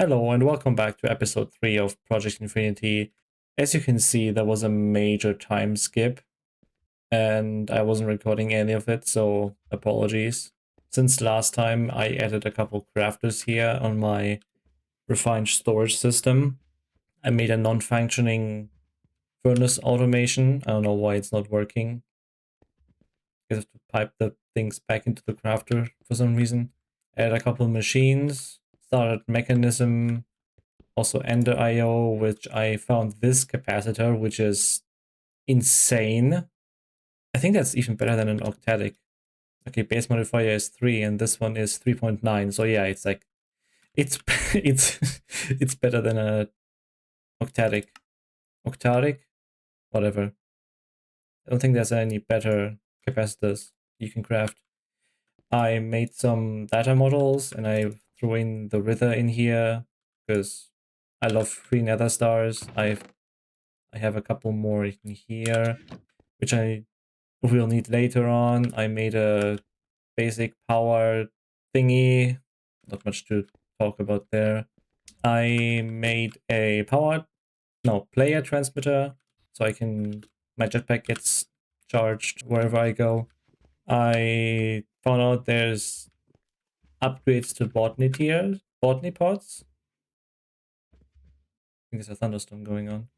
Hello and welcome back to episode 3 of Project Infinity. As you can see, there was a major time skip and I wasn't recording any of it, so apologies. Since last time, I added a couple crafters here on my refined storage system. I made a non-functioning furnace automation. I don't know why it's not working. I have to pipe the things back into the crafter for some reason. Added a couple machines, started mechanism, also Ender IO, which I found this capacitor, which is insane. I think that's even better than an octadic. Okay, base modifier is 3 and this one is 3.9. So yeah, it's like it's it's better than a octadic. Octadic? Whatever. I don't think there's any better capacitors you can craft. I made some data models and I threw in the Wither in here because I love free nether stars. I have a couple more in here, which I will need later on. I made a basic power thingy. Not much to talk about there. I made a player transmitter, so my jetpack gets charged wherever I go. I found out there's upgrades to botany pods. I think there's a thunderstorm going on.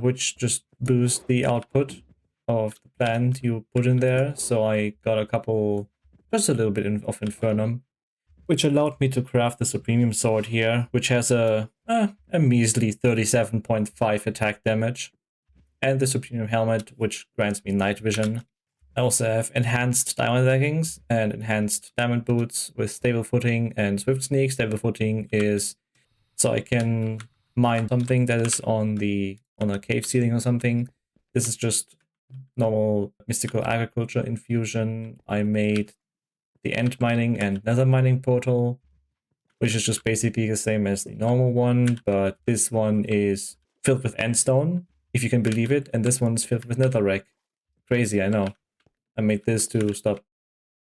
Which just boost the output of the plant you put in there. So I got just a little bit of Infernum, which allowed me to craft the Supremium Sword here, which has a measly 37.5 attack damage, and the Supremium Helmet, which grants me night vision. I also have enhanced diamond leggings and enhanced diamond boots with stable footing and swift sneak. Stable footing is so I can mine something that is on a cave ceiling or something. This is just normal mystical agriculture infusion. I made the end mining and nether mining portal, which is just basically the same as the normal one, but this one is filled with endstone, if you can believe it, and this one's filled with netherrack. Crazy, I know. I made this to stop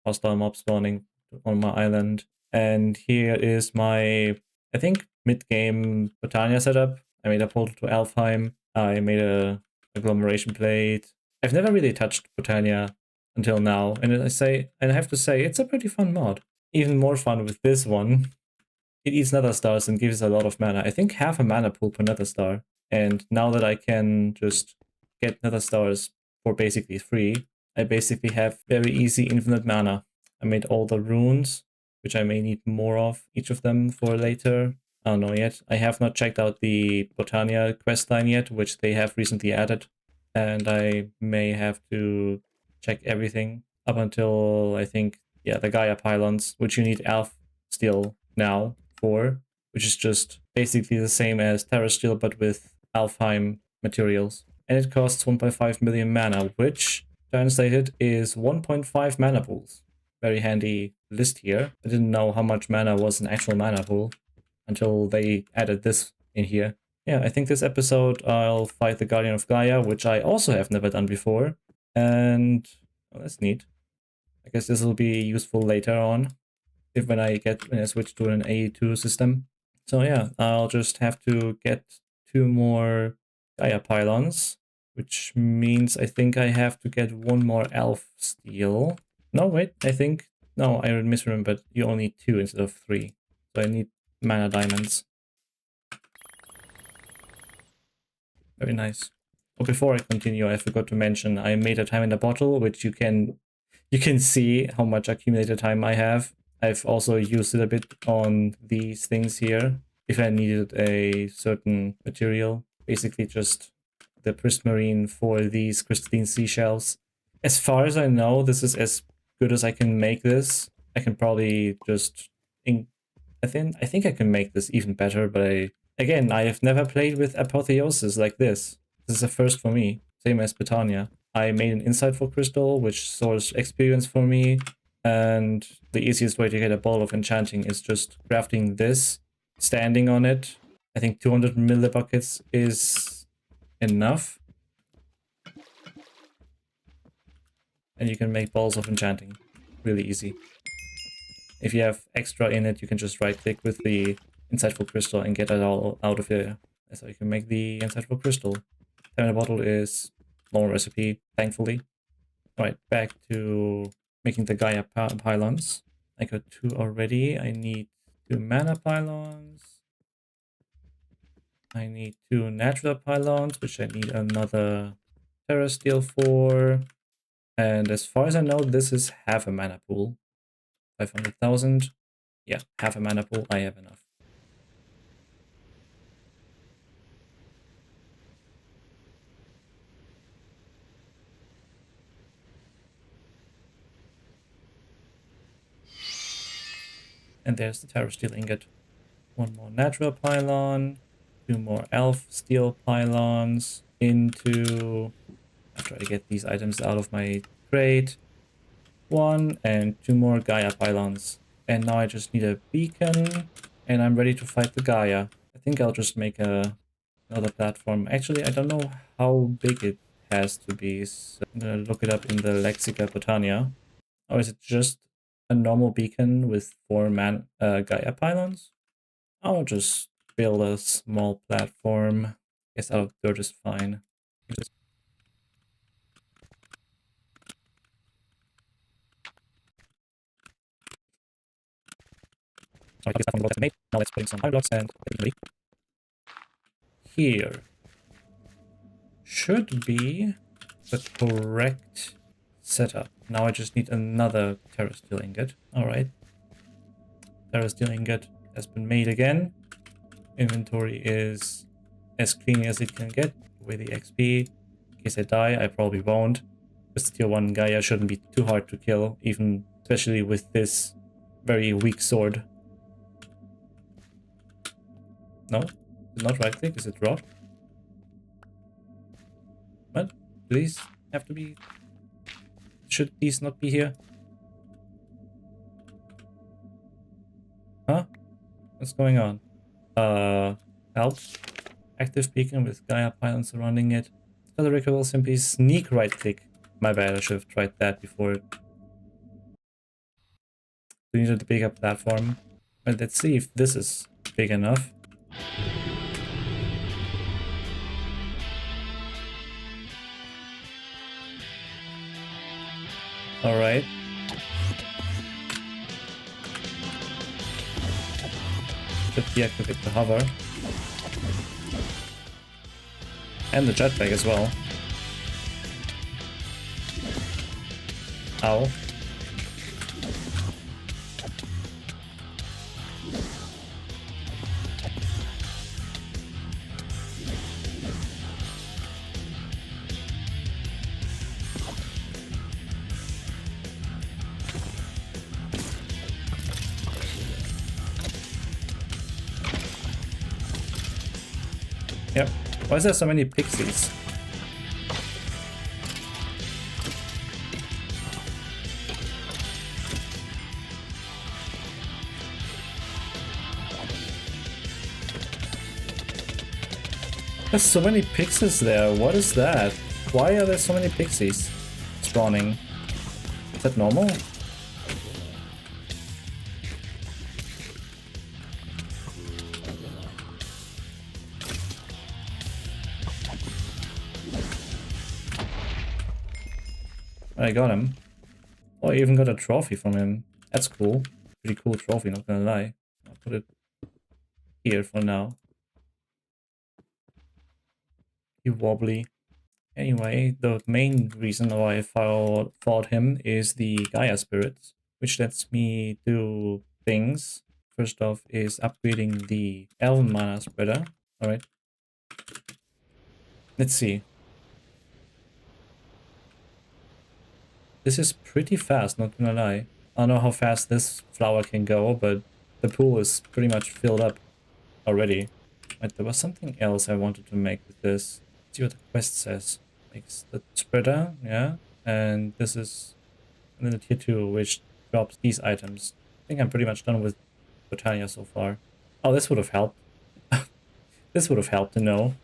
hostile mob spawning on my island. And here is my, I think, mid-game Botania setup. I made a portal to Alfheim. I made a agglomeration plate. I've never really touched Botania until now, and I have to say, it's a pretty fun mod. Even more fun with this one. It eats nether stars and gives a lot of mana. I think half a mana pool per nether star. And now that I can just get nether stars for basically free, I basically have very easy infinite mana. I made all the runes, which I may need more of, each of them for later. I don't know yet. I have not checked out the Botania questline yet, which they have recently added. And I may have to check everything up until, I think, yeah, the Gaia pylons, which you need Elf Steel now for, which is just basically the same as Terra Steel, but with Alfheim materials. And it costs 1.5 million mana, which translated is 1.5 mana pools. Very handy list here. I didn't know how much mana was an actual mana pool until they added this in here. Yeah, I think this episode I'll fight the Guardian of Gaia, which I also have never done before. And that's neat. I guess this will be useful later on when I switch to an AE2 system. So yeah, I'll just have to get 2 more Gaia pylons, which means I think I have to get 1 more elf steel. No, wait, I misremembered. You only need 2 instead of 3. So I need mana diamonds. Very nice. Oh, before I continue, I forgot to mention I made a time in the bottle, which you can see how much accumulated time I have. I've also used it a bit on these things here if I needed a certain material. Basically just the prismarine for these crystalline seashells. As far as I know, this is as good as I can make this. I can probably just... I think I can make this even better, but again, I have never played with apotheosis like this. This is a first for me, same as Botania. I made an insightful crystal, which stores experience for me, and the easiest way to get a ball of enchanting is just crafting this, standing on it. I think 200 millibuckets is enough. And you can make balls of enchanting. Really easy. If you have extra in it, you can just right-click with the insightful crystal and get it all out of here. So you can make the insightful crystal. 10 bottle is long recipe, thankfully. Alright, back to making the Gaia pylons. I got 2 already. I need 2 mana pylons. I need 2 natural pylons, which I need another Terra Steel for. And as far as I know, this is half a mana pool. 500,000. Yeah, half a mana pool. I have enough. And there's the Terra Steel ingot. 1 more natural pylon. 2 more elf steel pylons into... After I get these items out of my crate. 1 and 2 more Gaia pylons. And now I just need a beacon. And I'm ready to fight the Gaia. I think I'll just make another platform. Actually, I don't know how big it has to be. So I'm gonna look it up in the Lexica Botania. Or is it just a normal beacon with 4 Gaia pylons? I'll just build a small platform. Guess out of dirt is fine. Alright, this platform made. Now let's put in some high blocks and here should be the correct setup. Now I just need another Terra Steel ingot. Alright. Terra Steel ingot has been made again. Inventory is as clean as it can get. With the XP. In case I die, I probably won't. This tier 1 Gaia shouldn't be too hard to kill, even especially with this very weak sword. No? It's not right click, is it rot? What? Do these have to be... Should these not be here? Huh? What's going on? Help. Active beacon with Gaia pylons surrounding it. Accelerator will simply sneak right click. My bad, I should have tried that before. We needed a bigger platform. But let's see if this is big enough. Alright. Should deactivate the hover. And the jetpack as well. Ow. Yep. Why is there so many pixies? There's so many pixies there. What is that? Why are there so many pixies spawning? Is that normal? I got him. Oh, I even got a trophy from him. That's cool. Pretty cool trophy, not gonna lie. I'll put it here for now. You wobbly. Anyway, the main reason why I fought him is the Gaia spirits, which lets me do things. First off is upgrading the Elven mana spreader. Alright. Let's see. This is pretty fast, not gonna lie. I don't know how fast this flower can go, but the pool is pretty much filled up already. Right, there was something else I wanted to make with this. Let's see what the quest says. Makes the spreader, yeah. And this is and then the tier 2, which drops these items. I think I'm pretty much done with Botania so far. Oh, this would have helped. This would have helped to know.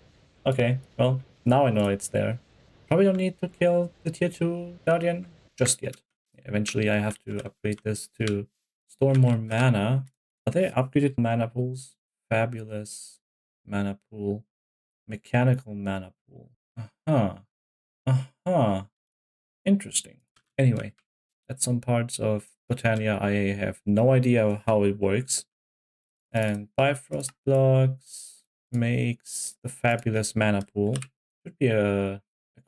Okay, well, now I know it's there. Probably don't need to kill the tier 2 Guardian just yet. Eventually I have to upgrade this to store more mana. Are there upgraded mana pools? Fabulous mana pool. Mechanical mana pool. Uh-huh. Uh-huh. Interesting. Anyway, at some parts of Botania, I have no idea how it works. And Bifrost blocks makes the fabulous mana pool. Should be a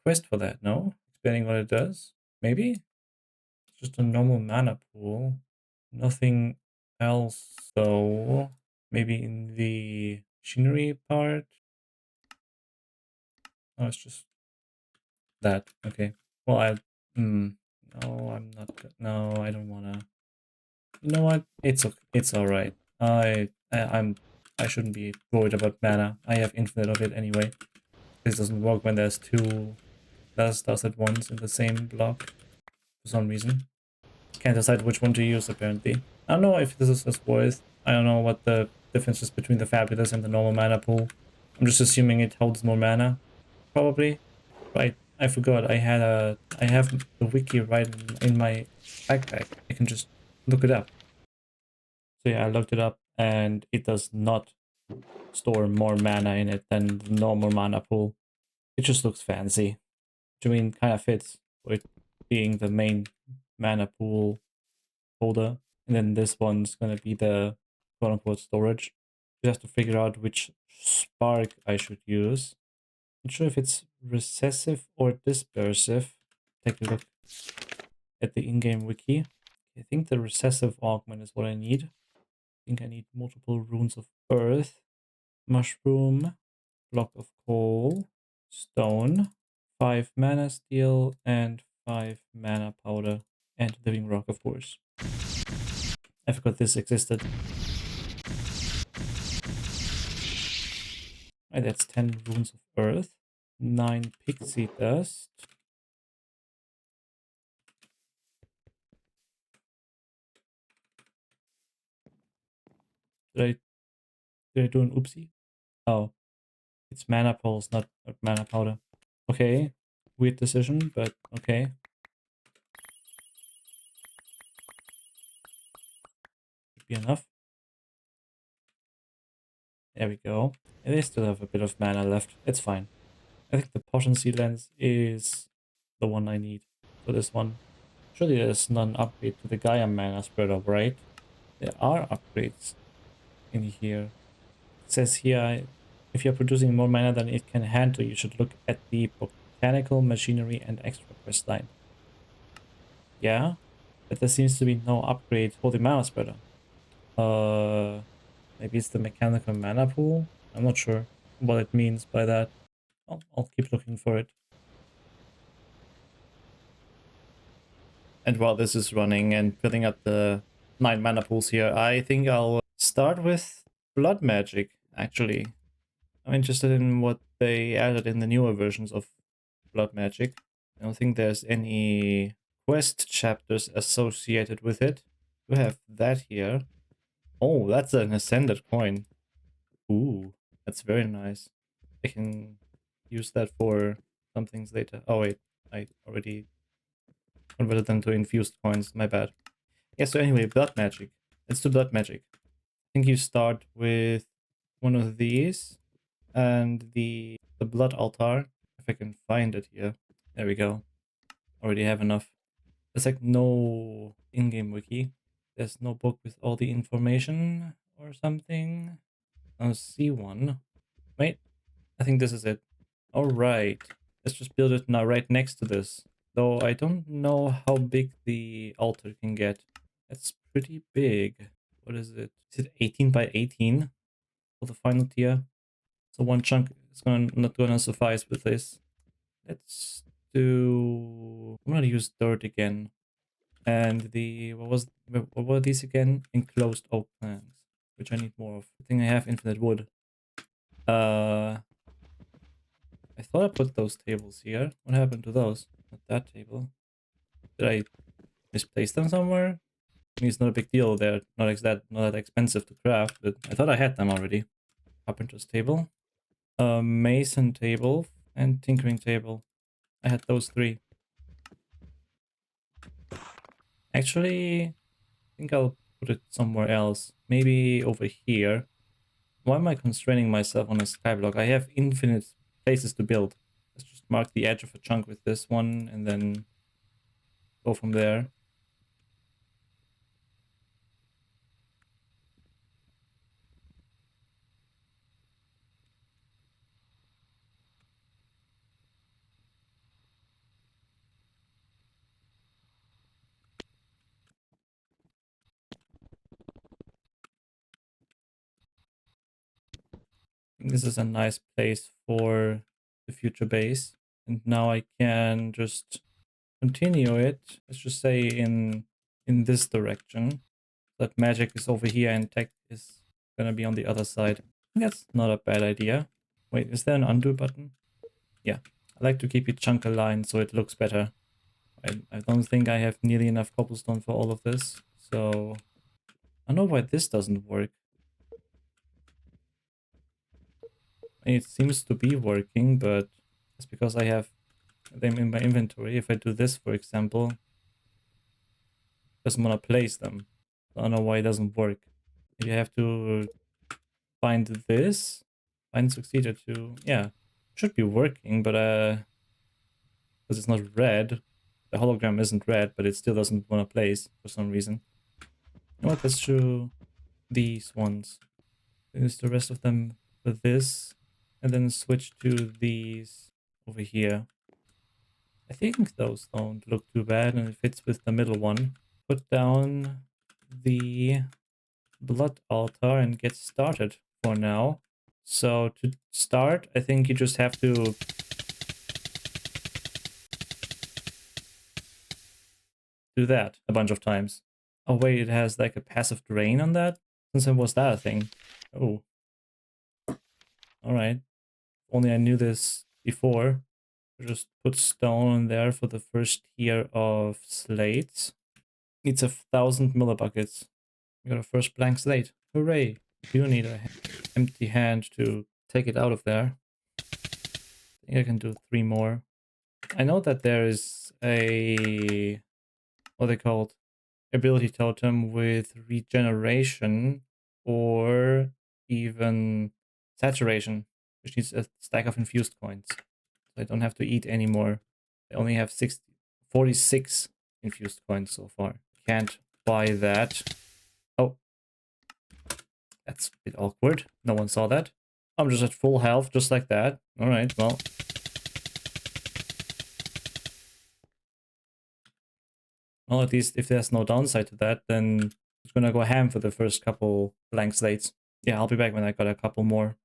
quest for that, no? Explaining what it does? Maybe? It's just a normal mana pool. Nothing else. So maybe in the machinery part? Oh, it's just that. Okay. Well, no, I'm not. No, I don't wanna. You know what? It's all right. I shouldn't be worried about mana. I have infinite of it anyway. This doesn't work when there's two stars at once in the same block for some reason. Can't decide which one to use apparently. I don't know if this is worth. I don't know what the difference is between the fabulous and the normal mana pool. I'm just assuming it holds more mana, probably. Right. I forgot. I have the wiki right in my backpack. I can just look it up. So yeah, I looked it up and it does not store more mana in it than the normal mana pool. It just looks fancy. Which I mean kind of fits with being the main mana pool holder. And then this one's gonna be the quote unquote storage. You have to figure out which spark I should use. Not sure if it's recessive or dispersive. Take a look at the in-game wiki. I think the recessive augment is what I need. I think I need multiple runes of earth, mushroom, block of coal, stone, 5 mana steel, and 5 mana powder, and living rock, of course. I forgot this existed. Right, that's 10 runes of earth, 9 pixie dust. Did I do an oopsie? Oh, it's mana pulse, not mana powder. Okay, weird decision, but okay. Should be enough. There we go. And they still have a bit of mana left. It's fine. I think the potency lens is the one I need for this one. Surely there's none upgrade to the Gaia mana spreader, right? There are upgrades in here. It says here, if you're producing more mana than it can handle, you should look at the botanical machinery and extra quest line. Yeah, but there seems to be no upgrade for the mana spreader. Maybe it's the mechanical mana pool? I'm not sure what it means by that. I'll keep looking for it. And while this is running and filling up the 9 mana pools here, I think I'll start with blood magic, actually. I'm interested in what they added in the newer versions of blood magic. I don't think there's any quest chapters associated with it. We have that here. Oh, that's an ascended coin. Ooh, that's very nice. I can use that for some things later. Oh wait, I already converted them to infused coins, my bad. Yeah, so anyway, blood magic. Let's do blood magic. I think you start with one of these and the blood altar. If I can find it here. There we go. Already have enough. There's like no in-game wiki. There's no book with all the information or something. I'll see one. Wait, I think this is it. All right, let's just build it now right next to this. Though I don't know how big the altar can get. It's pretty big. What is it? Is it 18 by 18 for the final tier? So one chunk is not gonna suffice with this. Let's do. I'm gonna use dirt again. And the what were these again? Enclosed oak planks, which I need more of. I think I have infinite wood. I thought I put those tables here. What happened to those? Not that table. Did I misplace them somewhere? I mean, it's not a big deal. They're not that expensive to craft, but I thought I had them already. Carpenter's table, a mason table, and tinkering table. I had those 3. Actually, I think I'll put it somewhere else. Maybe over here. Why am I constraining myself on a skyblock? I have infinite places to build. Let's just mark the edge of a chunk with this one and then go from there. I think this is a nice place for the future base. And now I can just continue it. Let's just say in this direction. That magic is over here and tech is gonna be on the other side. That's not a bad idea. Wait, is there an undo button? Yeah. I like to keep it chunk aligned so it looks better. I don't think I have nearly enough cobblestone for all of this. So I don't know why this doesn't work. It seems to be working, but it's because I have them in my inventory. If I do this, for example, it doesn't want to place them. I don't know why it doesn't work. You have to find this. Find succeeded to, yeah, should be working, but because it's not red. The hologram isn't red, but it still doesn't want to place for some reason. You know what, let's do these ones. Use the rest of them for this, and then switch to these over here. I think those don't look too bad, and it fits with the middle one. Put down the blood altar and get started for now. So to start, I think you just have to do that a bunch of times. Oh wait, it has like a passive drain on that? Since when was that a thing? Oh. Alright. Only I knew this before. Just put stone in there for the first tier of slates. Needs 1,000 millibuckets. We got a first blank slate. Hooray! You need an empty hand to take it out of there. I think I can do 3 more. I know that there is a... what are they called? Ability totem with regeneration or even saturation, which needs a stack of infused coins. So I don't have to eat anymore. I only have 46 infused coins so far. Can't buy that. Oh, that's a bit awkward. No one saw that. I'm just at full health, just like that. All right, well. Well, at least if there's no downside to that, then it's gonna go ham for the first couple blank slates. Yeah, I'll be back when I got a couple more.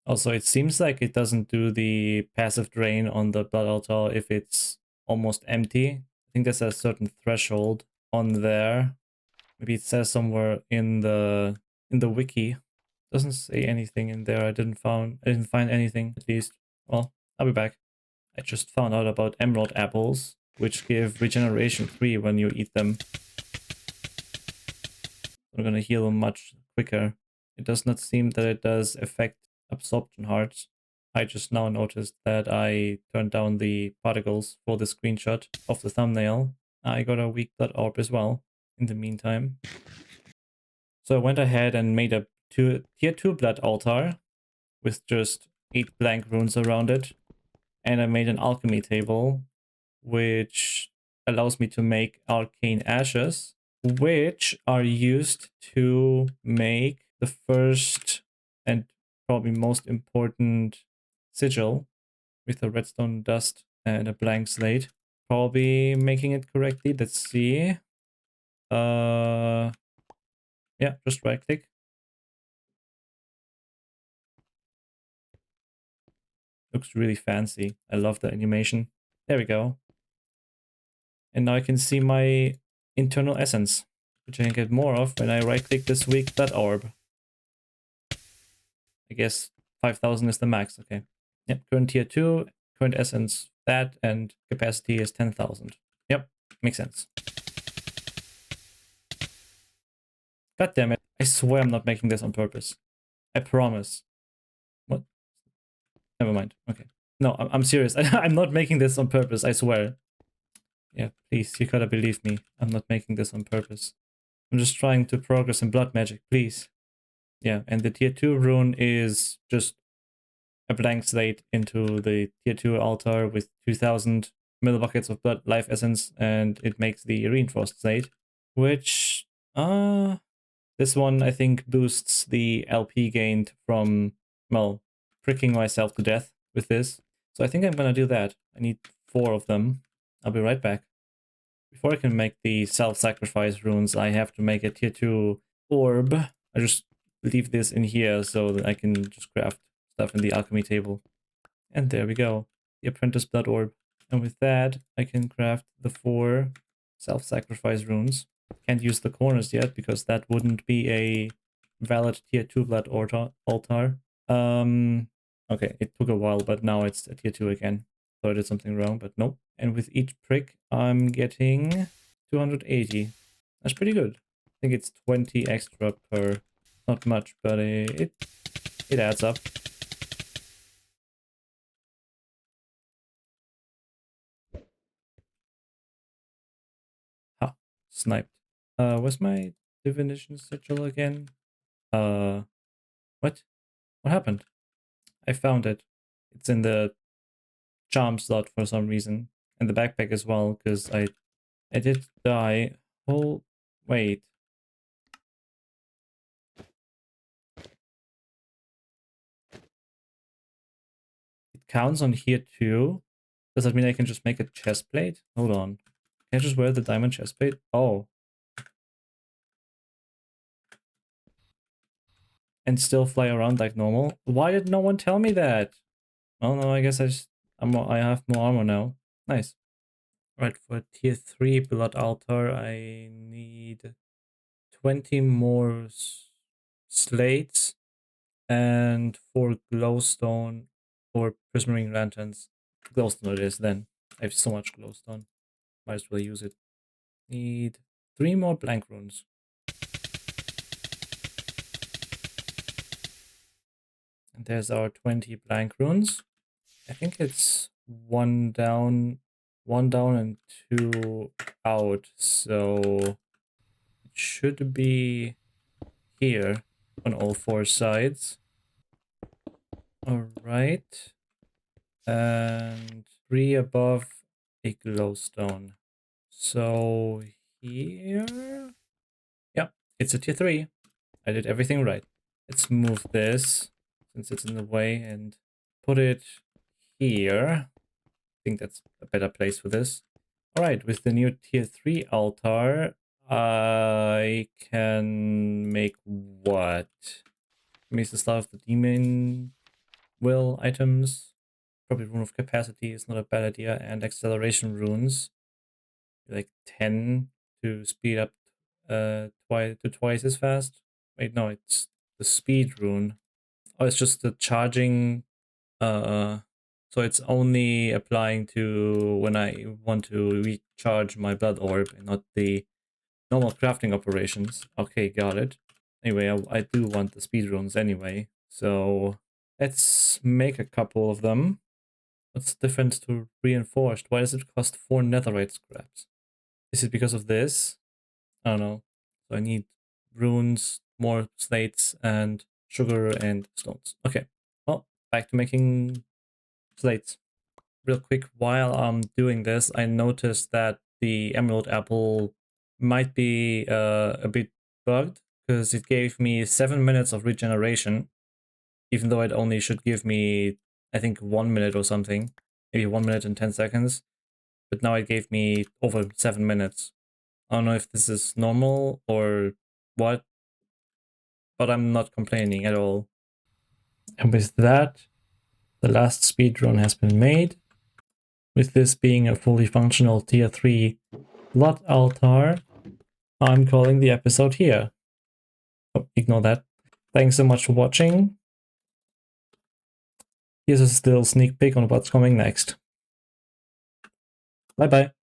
Also, it seems like it doesn't do the passive drain on the blood altar if it's almost empty. I think there's a certain threshold on there. Maybe it says somewhere in the wiki. Doesn't say anything in there. I didn't find anything, at least. Well, I'll be back. I just found out about emerald apples, which give regeneration 3 when you eat them. We're gonna heal them much quicker. It does not seem that it does affect absorption hearts. I just now noticed that I turned down the particles for the screenshot of the thumbnail. I got a weak blood orb as well in the meantime. So I went ahead and made a tier 2 blood altar with just 8 blank runes around it. And I made an alchemy table, which allows me to make arcane ashes, which are used to make the first and probably most important sigil with a redstone dust and a blank slate. Probably making it correctly. Let's see. Yeah, just right click. Looks really fancy. I love the animation. There we go. And now I can see my internal essence, which I can get more of when I right click this weak blood orb. I guess 5,000 is the max. Okay. Yep, current tier 2, current essence that, and capacity is 10,000. Yep, makes sense. God damn it. I swear I'm not making this on purpose. I promise. What? Never mind. Okay. No, I'm serious. I'm not making this on purpose, I swear. Yeah, please, you gotta believe me. I'm not making this on purpose. I'm just trying to progress in blood magic, please. Yeah, and the tier 2 rune is just a blank slate into the tier 2 altar with 2000 millibuckets of blood life essence, and it makes the reinforced slate, which this one I think boosts the LP gained from, well, pricking myself to death with this. So I think I'm gonna do that. I need 4 of them. I'll be right back. Before I can make the self-sacrifice runes, I have to make a tier 2 orb. I just leave this in here so that I can just craft stuff in the alchemy table. And there we go. The apprentice blood orb. And with that, I can craft the 4 self-sacrifice runes. Can't use the corners yet because that wouldn't be a valid tier 2 blood altar. Okay, it took a while, but now it's a tier 2 again. So I did something wrong, but nope. And with each prick, I'm getting 280. That's pretty good. I think it's 20 extra per. Not much, but it adds up. Ha, sniped. Where's my divination sigil again? What? What happened? I found it. It's in the charm slot for some reason. And the backpack as well, because I did die. Oh, wait. It counts on here too? Does that mean I can just make a chest plate? Hold on. Can I just wear the diamond chest plate? Oh. And still fly around like normal? Why did no one tell me that? Oh no, I guess I have more armor now. Nice. Right, for tier 3 blood altar, I need 20 more slates and 4 glowstone or prismarine lanterns. Glowstone it is then. I have so much glowstone. Might as well use it. Need 3 more blank runes. And there's our 20 blank runes. I think it's 1 down and 2 out. So it should be here on all 4 sides. Alright. And 3 above a glowstone. So here... Yeah, it's a tier 3. I did everything right. Let's move this, since it's in the way, and put it here. I think that's a better place for this. Alright, with the new tier 3 altar, I can make what? Makes the start of the demon will items. Probably rune of capacity is not a bad idea, and acceleration runes. Like 10 to speed up twice as fast. Wait, no, it's the speed rune. Oh, it's just the charging. So it's only applying to when I want to recharge my blood orb and not the normal crafting operations. Okay, got it. Anyway, I do want the speed runes anyway. So let's make a couple of them. What's the difference to reinforced? Why does it cost 4 netherite scraps? Is it because of this? I don't know. So I need runes, more slates, and sugar and stones. Okay. Well, back to making slates. Real quick, while I'm doing this, I noticed that the emerald apple might be a bit bugged because it gave me 7 minutes of regeneration, even though it only should give me, I think, 1 minute or something, maybe 1 minute and 10 seconds. But now it gave me over 7 minutes. I don't know if this is normal or what, but I'm not complaining at all. And with that, the last speedrun has been made. With this being a fully functional tier 3 blood altar, I'm calling the episode here. Oh, ignore that. Thanks so much for watching. Here's a still sneak peek on what's coming next. Bye bye.